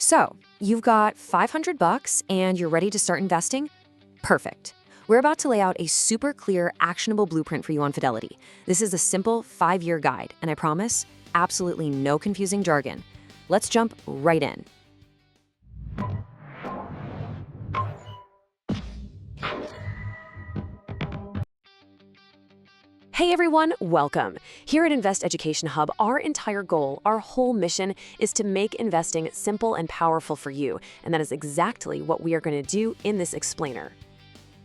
So, you've got 500 bucks and you're ready to start investing? Perfect. We're about to lay out a super clear, actionable blueprint for you on Fidelity. This is a simple 5-year guide, and I promise, absolutely no confusing jargon. Let's jump right in. Hey everyone, welcome. Here at Invest Education Hub, our entire goal, our whole mission is to make investing simple and powerful for you, and that is exactly what we are going to do in this explainer.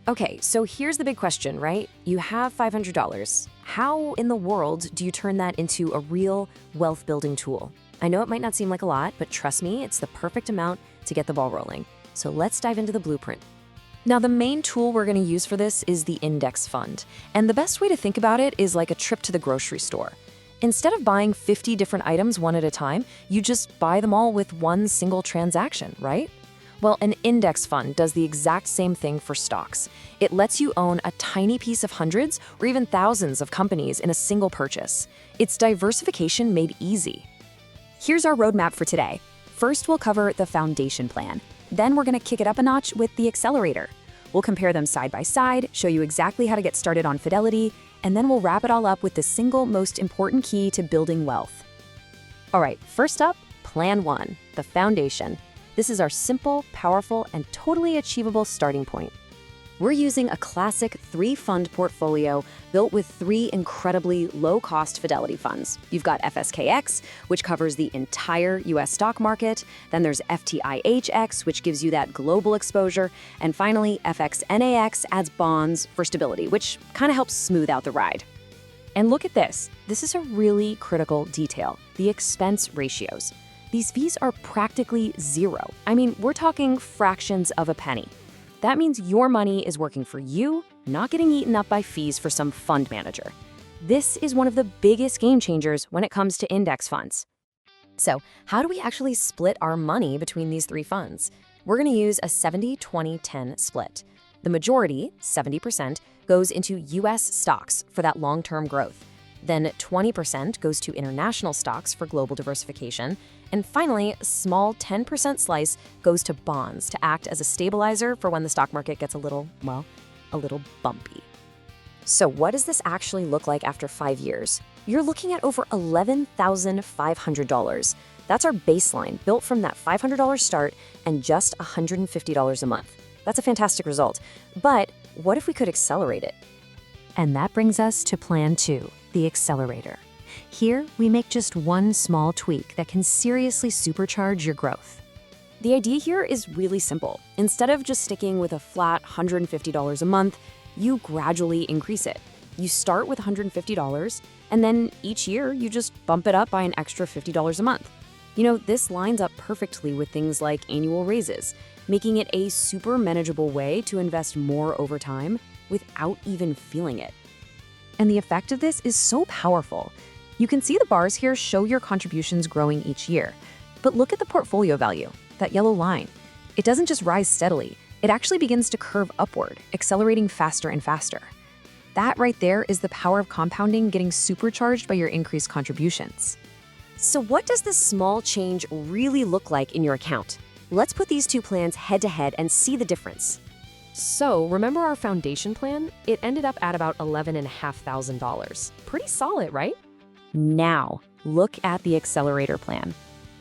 Okay, so here's the big question, right? You have $500. How in the world do you turn that into a real wealth-building tool? I know it might not seem like a lot, but trust me, it's the perfect amount to get the ball rolling. So let's dive into the blueprint. Now, the main tool we're going to use for this is the index fund. And the best way to think about it is like a trip to the grocery store. Instead of buying 50 different items one at a time, you just buy them all with one single transaction, right? Well, an index fund does the exact same thing for stocks. It lets you own a tiny piece of hundreds or even thousands of companies in a single purchase. It's diversification made easy. Here's our roadmap for today. First, we'll cover the foundation plan. Then we're going to kick it up a notch with the accelerator. We'll compare them side by side, show you exactly how to get started on Fidelity, and then we'll wrap it all up with the single most important key to building wealth. All right, first up, Plan 1, the foundation. This is our simple, powerful, and totally achievable starting point. We're using a classic 3-fund portfolio built with 3 incredibly low-cost Fidelity funds. You've got FSKX, which covers the entire US stock market. Then there's FTIHX, which gives you that global exposure. And finally, FXNAX adds bonds for stability, which kind of helps smooth out the ride. And look at this. This is a really critical detail, the expense ratios. These fees are practically zero. I mean, we're talking fractions of a penny. That means your money is working for you, not getting eaten up by fees for some fund manager. This is one of the biggest game changers when it comes to index funds. So, how do we actually split our money between these 3 funds? We're going to use a 70-20-10 split. The majority, 70%, goes into US stocks for that long-term growth. Then 20% goes to international stocks for global diversification. And finally, a small 10% slice goes to bonds to act as a stabilizer for when the stock market gets a little bumpy. So what does this actually look like after 5 years? You're looking at over $11,500. That's our baseline, built from that $500 start and just $150 a month. That's a fantastic result. But what if we could accelerate it? And that brings us to Plan 2, the accelerator. Here, we make just one small tweak that can seriously supercharge your growth. The idea here is really simple. Instead of just sticking with a flat $150 a month, you gradually increase it. You start with $150, and then each year you just bump it up by an extra $50 a month. You know, this lines up perfectly with things like annual raises, making it a super manageable way to invest more over time without even feeling it. And the effect of this is so powerful. You can see the bars here show your contributions growing each year. But look at the portfolio value, that yellow line. It doesn't just rise steadily, it actually begins to curve upward, accelerating faster and faster. That right there is the power of compounding getting supercharged by your increased contributions. So what does this small change really look like in your account? Let's put these 2 plans head to head and see the difference. So, remember our foundation plan? It ended up at about $11,500. Pretty solid, right? Now, look at the accelerator plan.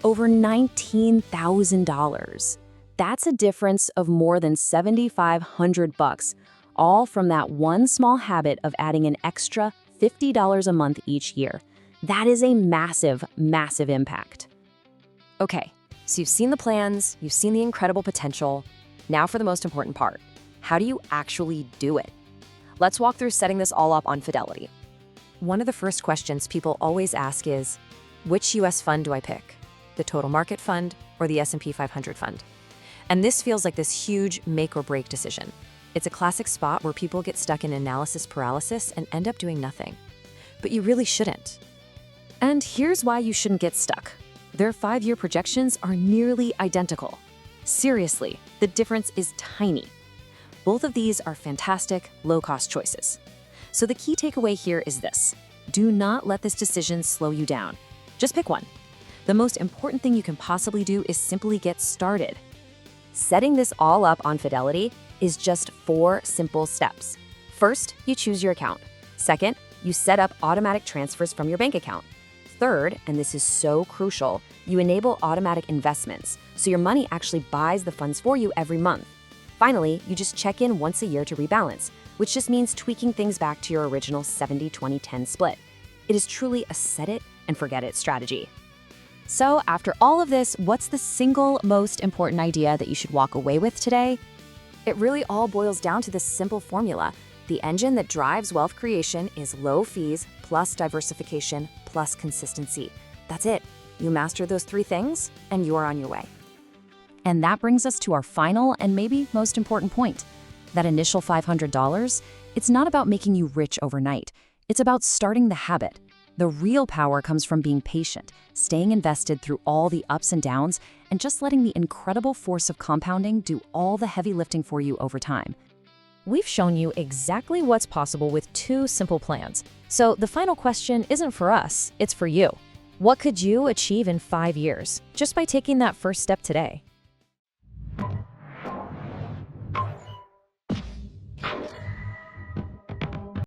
Over $19,000. That's a difference of more than $7,500, all from that one small habit of adding an extra $50 a month each year. That is a massive, massive impact. Okay, so you've seen the plans, you've seen the incredible potential. Now for the most important part. How do you actually do it? Let's walk through setting this all up on Fidelity. One of the first questions people always ask is, which US fund do I pick? The total market fund or the S&P 500 fund? And this feels like this huge make or break decision. It's a classic spot where people get stuck in analysis paralysis and end up doing nothing. But you really shouldn't. And here's why you shouldn't get stuck. Their 5-year projections are nearly identical. Seriously, the difference is tiny. Both of these are fantastic, low-cost choices. So the key takeaway here is this. Do not let this decision slow you down. Just pick one. The most important thing you can possibly do is simply get started. Setting this all up on Fidelity is just 4 simple steps. First, you choose your account. Second, you set up automatic transfers from your bank account. Third, and this is so crucial, you enable automatic investments, so your money actually buys the funds for you every month. Finally, you just check in once a year to rebalance, which just means tweaking things back to your original 70-20-10 split. It is truly a set it and forget it strategy. So after all of this, what's the single most important idea that you should walk away with today? It really all boils down to this simple formula. The engine that drives wealth creation is low fees plus diversification plus consistency. That's it. You master those 3 things, and you are on your way. And that brings us to our final and maybe most important point. That initial $500, it's not about making you rich overnight. It's about starting the habit. The real power comes from being patient, staying invested through all the ups and downs, and just letting the incredible force of compounding do all the heavy lifting for you over time. We've shown you exactly what's possible with 2 simple plans. So the final question isn't for us, it's for you. What could you achieve in 5 years just by taking that first step today?